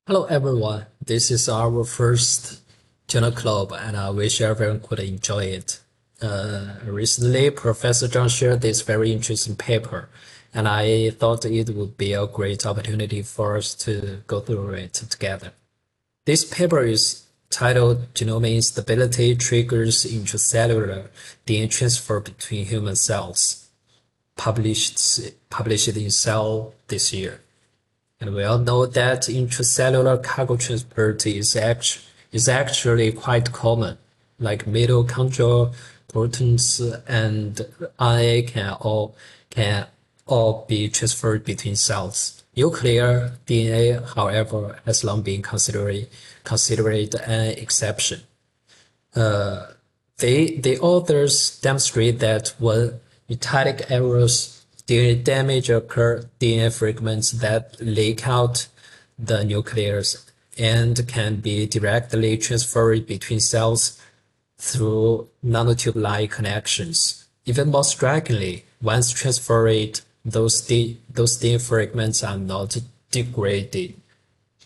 Hello everyone, this is our first journal club and I wish everyone could enjoy it. Recently, Professor Zhang shared this very interesting paper and I thought it would be a great opportunity for us to go through it together. This paper is titled Genome Instability Triggers Intracellular DNA Transfer Between Human Cells, published in Cell this year. And we all know that intracellular cargo transport is actually quite common, like mitochondrial proteins and RNA can all be transferred between cells. Nuclear DNA, however, has long been considered an exception. The authors demonstrate that when mitotic errors DNA damage occur, DNA fragments that leak out the nucleus and can be directly transferred between cells through nanotube-like connections. Even more strikingly, once transferred, those DNA fragments are not degraded.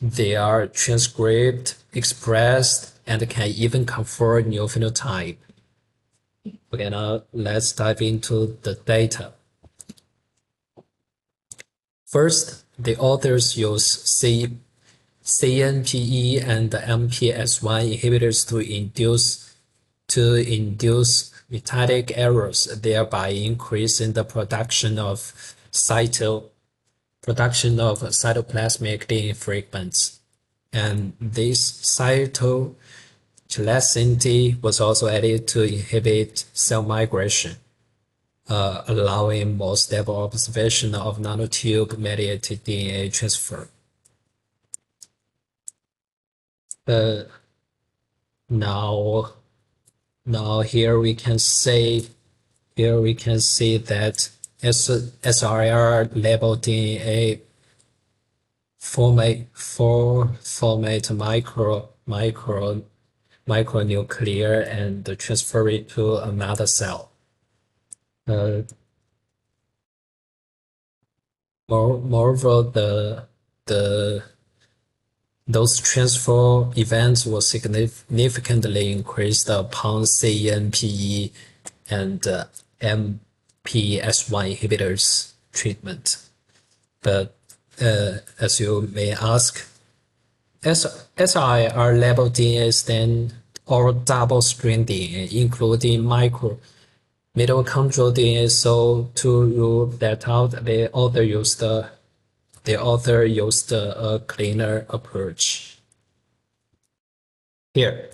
They are transcribed, expressed, and can even confer new phenotype. Okay, now let's dive into the data. First, the authors use CNPE and MPS1 inhibitors to induce mitotic errors, thereby increasing the production of cytoplasmic DNA fragments. And this cytoskeleton was also added to inhibit cell migration, allowing more stable observation of nanotube-mediated DNA transfer. Now here we can see that SRR labeled DNA formate micronuclear and transfer it to another cell. Moreover, those transfer events were significantly increased upon CNPE and MPS1 inhibitors treatment. But as you may ask, SIR labeled DNA stand or double-strand DNA, including mitochondrial DNA. So to rule that out, the author used a cleaner approach. Here,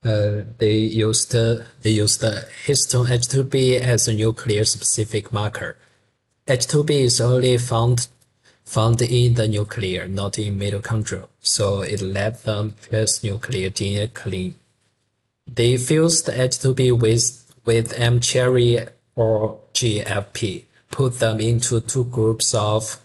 they used histone H2B as a nuclear specific marker. H2B is only found in the nuclear, not in mitochondria, so it let them pierce nuclear DNA clean. They fused H2B with M-cherry or GFP, put them into two groups of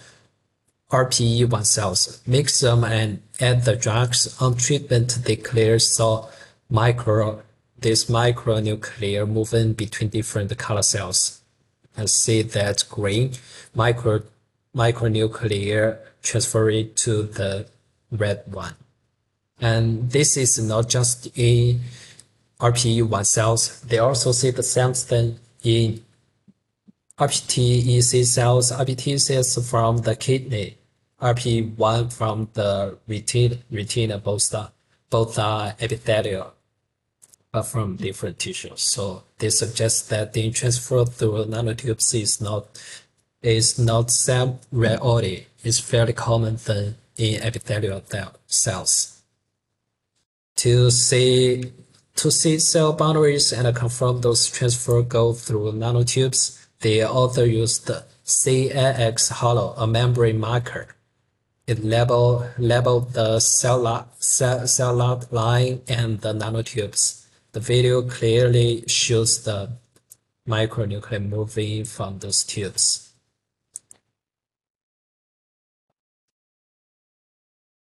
RPE1 cells, mix them and add the drugs. On treatment, they clearly saw this micronuclear moving between different color cells. And see that green micronuclear transferred to the red one. And this is not just in RPE1 cells. They also see the same thing in RPTEC cells, RPT cells from the kidney, RP1 from the retina, both are epithelial, but from different tissues. So this suggests that the transfer through nanotubes is not some rarity. It's fairly common thing in epithelial cells. To see cell boundaries and confirm those transfer go through nanotubes, the author used CAX hollow, a membrane marker. It labeled the cell line and the nanotubes. The video clearly shows the micronuclei moving from those tubes.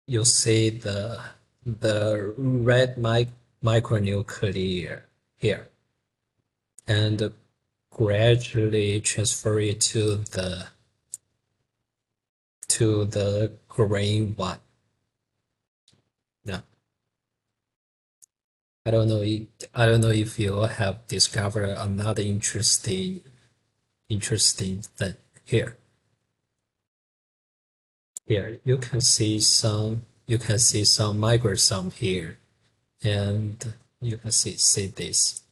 You see the red micronuclei here, and gradually transfer it to the green one. I don't know if you have discovered another interesting thing here. Here you can see some microsome here, and you can see this.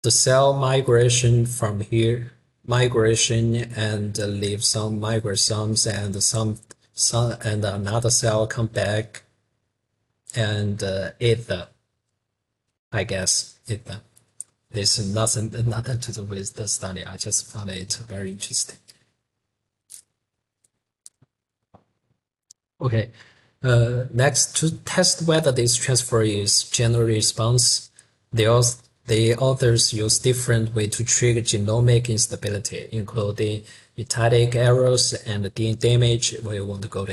The cell migration from here, migration and leave some microsomes and some and another cell come back and eat them. I guess eat them. There's nothing to do with the study. I just found it very interesting. Okay. Next, to test whether this transfer is general response, the authors use different way to trigger genomic instability, including mitotic errors and DNA damage. We won't go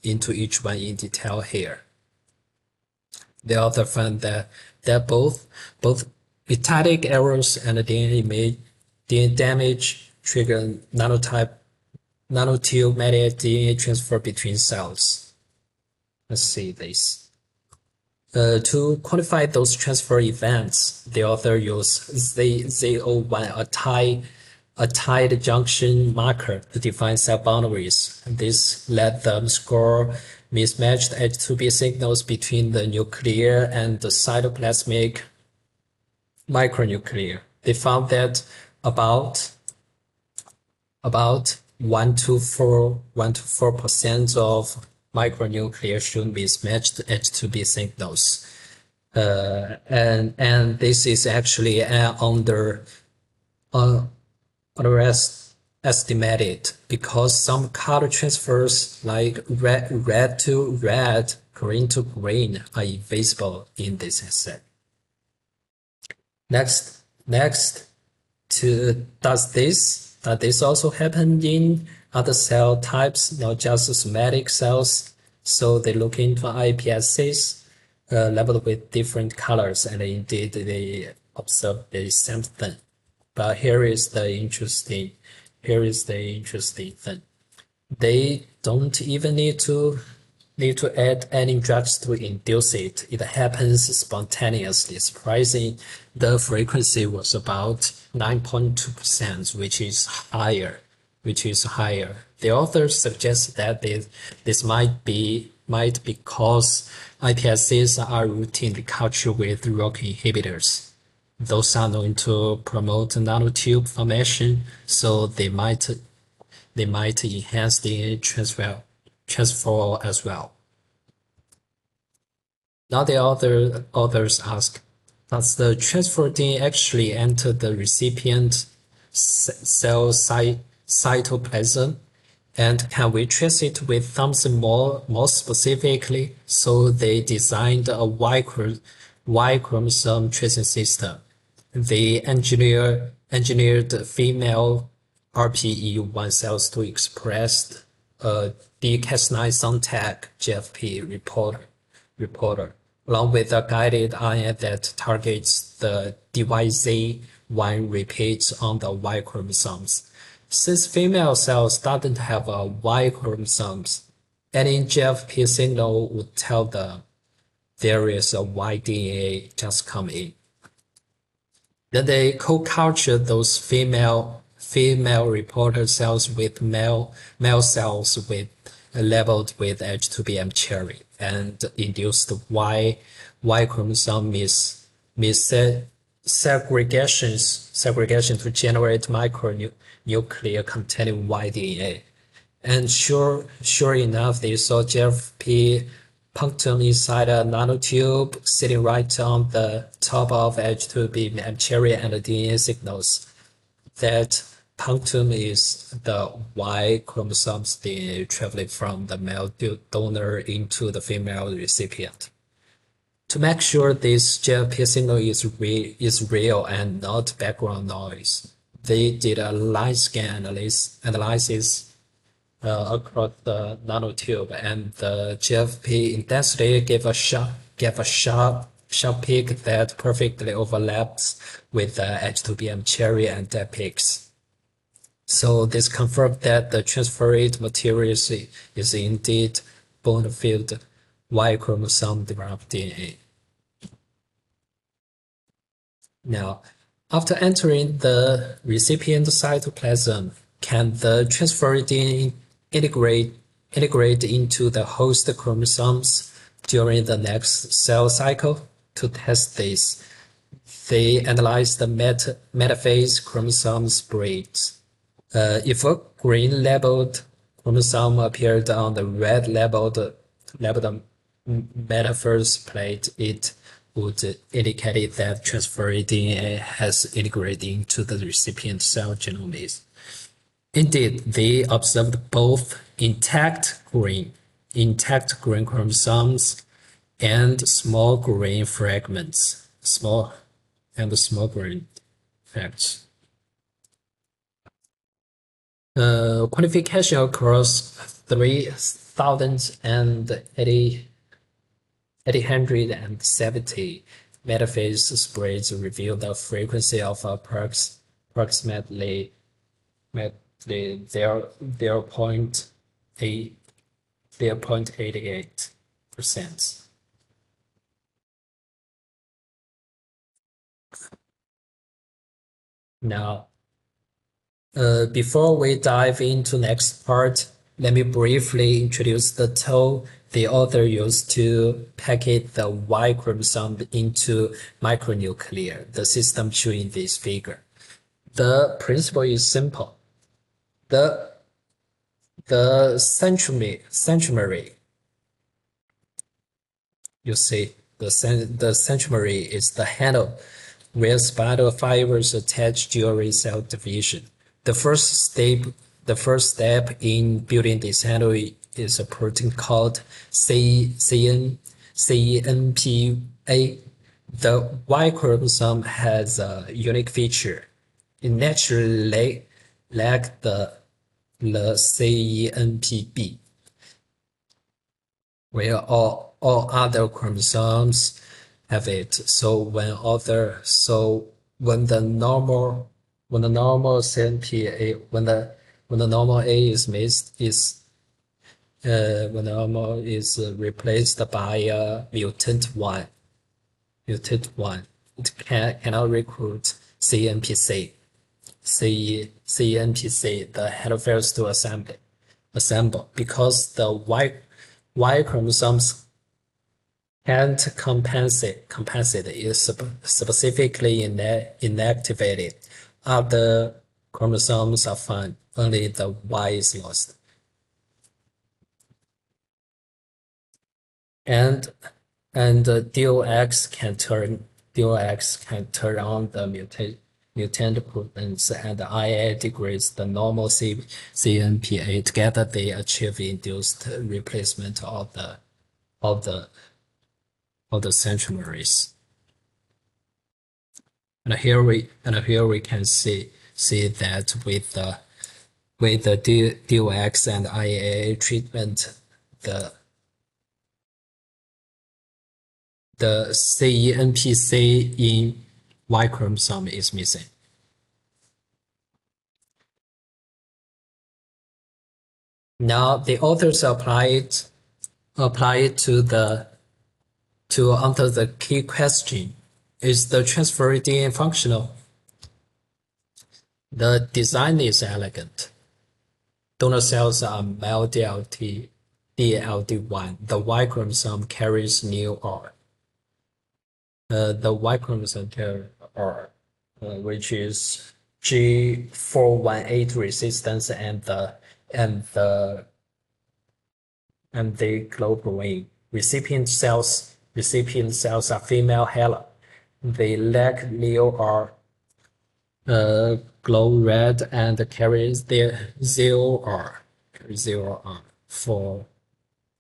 into each one in detail here. The author found that both mitotic errors and DNA damage trigger nanotube-mediated DNA transfer between cells. Let's see this. To quantify those transfer events, the author used Z01, a tied junction marker to define cell boundaries. This let them score mismatched H2B signals between the nuclear and the cytoplasmic micronuclei. They found that about 1 to 4% of micronuclei should mismatched H2B signals. And this is actually underestimated because some color transfers like red to red, green to green are invisible in this assay. Next, does this also happen in other cell types, not just somatic cells? So they look into iPSCs labeled with different colors, and indeed they observe the same thing. But here is the interesting thing. They don't even need to add any drugs to induce it. It happens spontaneously. Surprising, the frequency was about 9.2%, which is higher. The authors suggest that this might because iPSCs are routinely cultured with ROCK inhibitors. Those are known to promote nanotube formation, so they might enhance the transfer as well. Now the authors ask, does the transfer DNA actually enter the recipient cell cytoplasm? And can we trace it with something more specifically? So they designed a Y chromosome tracing system. They engineered female RPE1 cells to express a D-Cas9 tag GFP reporter, along with a guided RNA that targets the DYZ1 repeats on the Y chromosomes. Since female cells doesn't have a Y chromosomes, any GFP signal would tell them there is a Y DNA just come in. Then they co-culture those female reporter cells with male cells labeled with H2BM cherry and induced Y chromosome segregation to generate micronuclei containing Y DNA. And sure enough, they saw GFP punctum inside a nanotube sitting right on the top of H2B cherry and the DNA signals. That punctum is the Y chromosomes DNA traveling from the male donor into the female recipient. To make sure this GFP signal is real and not background noise, they did a line scan analysis across the nanotube, and the GFP intensity gave a sharp peak that perfectly overlaps with the H2BM cherry and dead peaks. So this confirmed that the transferred material is indeed bona fide Y chromosome derived DNA. Now, after entering the recipient cytoplasm, can the transferred DNA integrate into the host chromosomes during the next cell cycle? To test this, they analyzed the metaphase chromosome spreads. If a green labeled chromosome appeared on the red labeled metaphase plate, it would indicate that transferred DNA has integrated into the recipient cell genome. Indeed, they observed both intact green chromosomes and small grain fragments. Small grain fragments. Quantification across 3,870 metaphase spreads reveal the frequency of approximately 0.88%. Now, before we dive into next part, let me briefly introduce the tool the author used to package the Y chromosome into micronuclei, the system shown in this figure. The principle is simple. The centromere, you see, the centromere is the handle where spindle fibers attach during cell division. The first step in building this handle is a protein called CENPA. The Y chromosome has a unique feature. It naturally lacks the CENPB, where all other chromosomes have it. So when the normal CNPA, when the normal A is missed, when the normal is replaced by a mutant one, it cannot recruit CNPC. CNPC, the header fails to assemble because the Y chromosomes can't compensate is specifically inactivated. Other chromosomes are fine, only the Y is lost. And DOX can turn on the mutant proteins, and IA degrades the normal CNPA. Together, they achieve induced replacement of the centromeres. And here we can see that with the DOX and IA treatment, the CENPC in Y chromosome is missing. Now the authors apply it to answer the key question: is the transferred DNA functional? The design is elegant. Donor cells are male DLD1. The Y chromosome carries new R. The Y chromosome carries R, which is G418 resistance and the globulin. Recipient cells are female HeLa. They lack Leo R, glow red, and carries their 0R for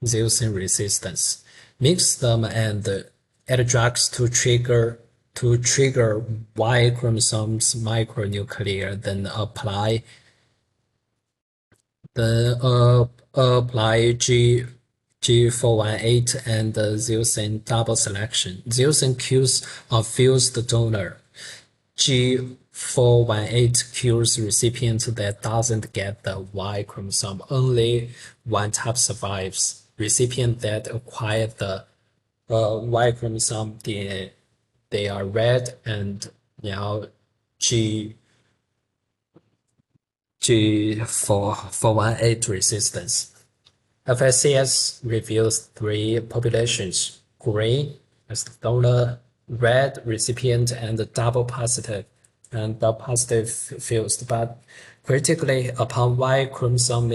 leucine resistance. Mix them and add drugs to trigger Y chromosomes micronuclear, then apply G418 and leucine double selection. Leucine kills a fused donor. G418 kills recipient that doesn't get the Y chromosome. Only one type survives. recipient that acquire the Y chromosome DNA, they are red, and now G for 1A resistance. FSCS reveals three populations: green as the donor, red recipient, and double positive fused. But critically, upon Y chromosome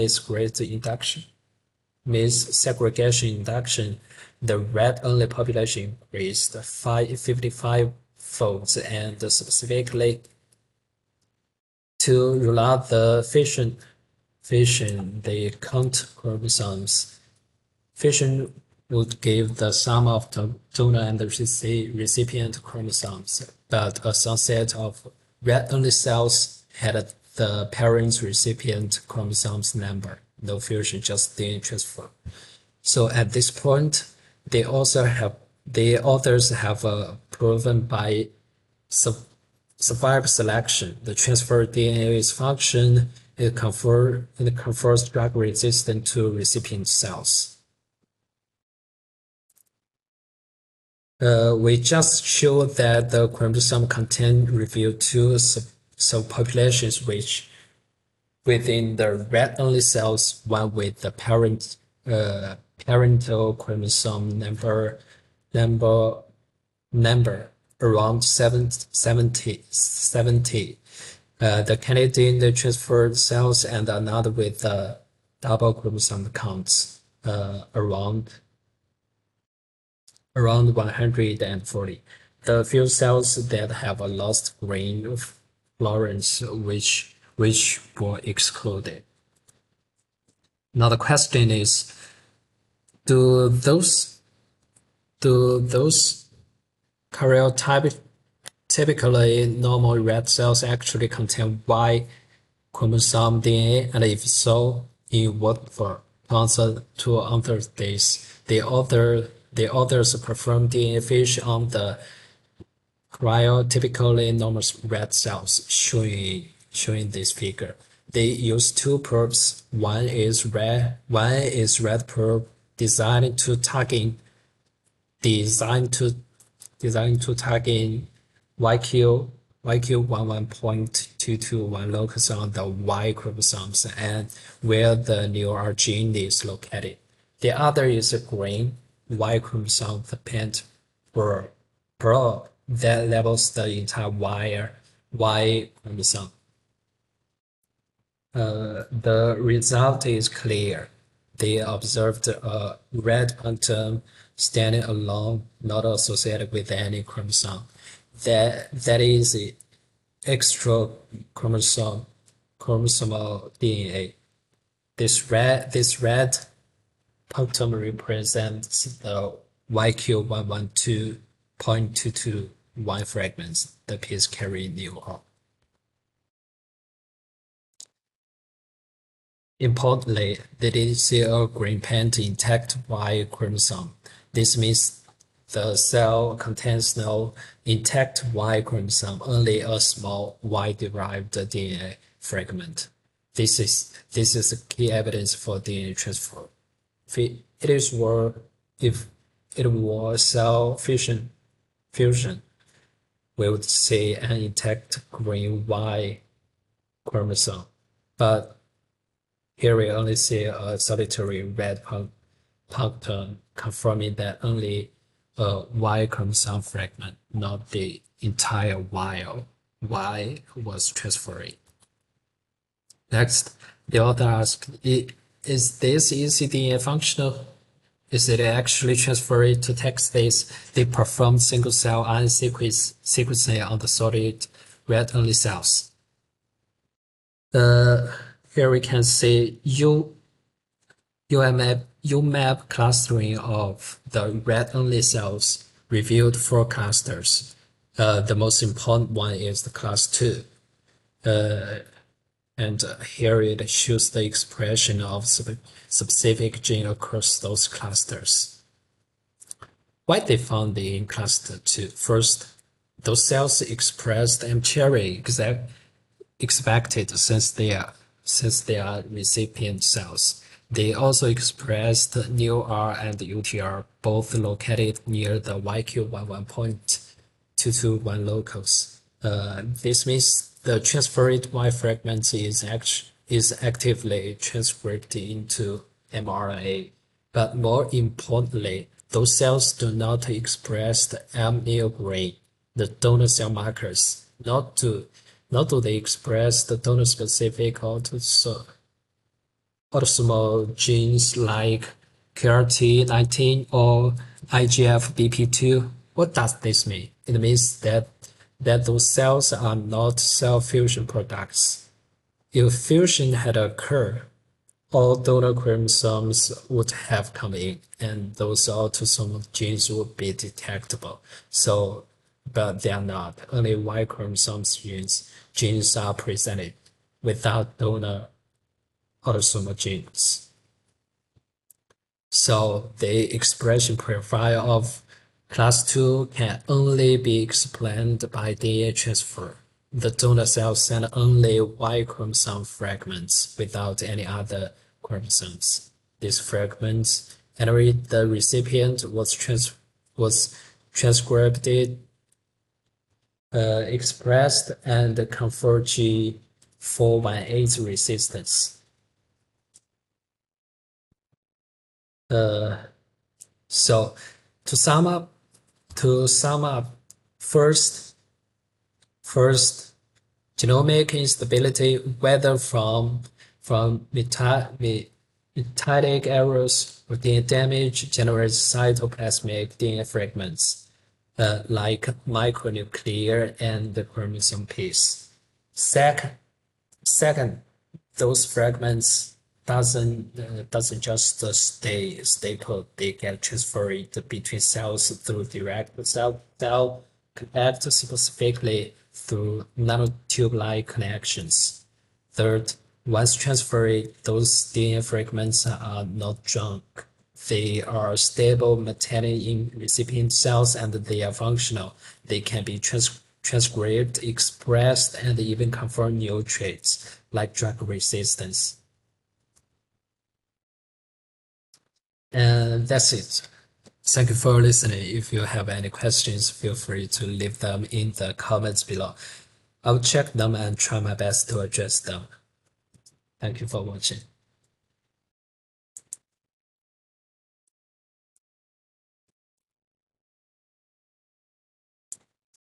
segregation induction, the red-only population increased 55 folds, and specifically to rule out the fission, they count chromosomes. Fission would give the sum of the donor and the recipient chromosomes, but a subset of red-only cells had the parent recipient chromosomes number. No fusion, just DNA transfer. So at this point, the authors have proven by survival selection, the transferred DNA's function, it confers drug resistance to recipient cells. We just showed that the chromosome content revealed two subpopulations which within the red-only cells, one with the parental chromosome number around 70, the candidate transferred cells, and another with the double chromosome counts around 140. The few cells that have a lost green fluorescence which were excluded. Now the question is, do those typically normal red cells actually contain Y chromosome DNA, and if so, in what form? To answer this, the authors performed DNA fission on the cryotypically normal red cells, showing this figure. They use two probes. One is red probe designed to target YQ11.221 locus on the Y chromosomes and where the neural gene is located. The other is a green Y chromosome dependent probe that labels the entire Y chromosome. The result is clear. They observed a red punctum standing alone, not associated with any chromosome. That is extra chromosomal DNA. This red punctum represents the YQ112.221 fragments, the piece carrying neuron. Importantly, they didn't see a green pant intact Y chromosome. This means the cell contains no intact Y chromosome, only a small Y-derived DNA fragment. This is key evidence for DNA transfer. If it were cell fusion, we would see an intact green Y chromosome, but here we only see a solitary red punctum, confirming that only a Y chromosome fragment, not the entire Y was transferred. Next, the author asked, is this ecDNA functional? Is it actually transferred to text space? They performed single-cell RNA sequencing on the solid red-only cells. Here we can see UMAP clustering of the red-only cells revealed 4 clusters. The most important one is the class 2. And here it shows the expression of specific gene across those clusters. What they found in cluster 2? First, those cells expressed mChR expected since they are recipient cells. They also expressed neu-R and UTR, both located near the YQ11.221 locus. This means the transferred Y fragment is actively transcribed into mRNA. But more importantly, those cells do not express the mNeograin, the donor cell markers. Not do they express the donor-specific autosomal genes like KRT19 or IGF-BP2. What does this mean? It means that those cells are not cell fusion products. If fusion had occurred, all donor chromosomes would have come in, and those autosomal genes would be detectable. But they are not. Only Y chromosomes genes are presented without donor autosomal genes. So the expression profile of class 2 can only be explained by DNA transfer. The donor cells send only Y chromosome fragments without any other chromosomes. These fragments enter the recipient was transcribed, expressed, and confer G418 resistance. So to sum up, first, genomic instability, whether from mitotic errors or DNA damage, generates cytoplasmic DNA fragments, like micronuclear and the chromosome piece. Second, those fragments doesn't just stay put. They get transferred between cells through direct cell contact, specifically through nanotube-like connections. Third, once transferred, those DNA fragments are not junk. They are stable, maintaining in recipient cells, and they are functional. They can be transcribed, expressed, and even confer new traits like drug resistance. And that's it. Thank you for listening. If you have any questions, feel free to leave them in the comments below. I'll check them and try my best to address them. Thank you for watching.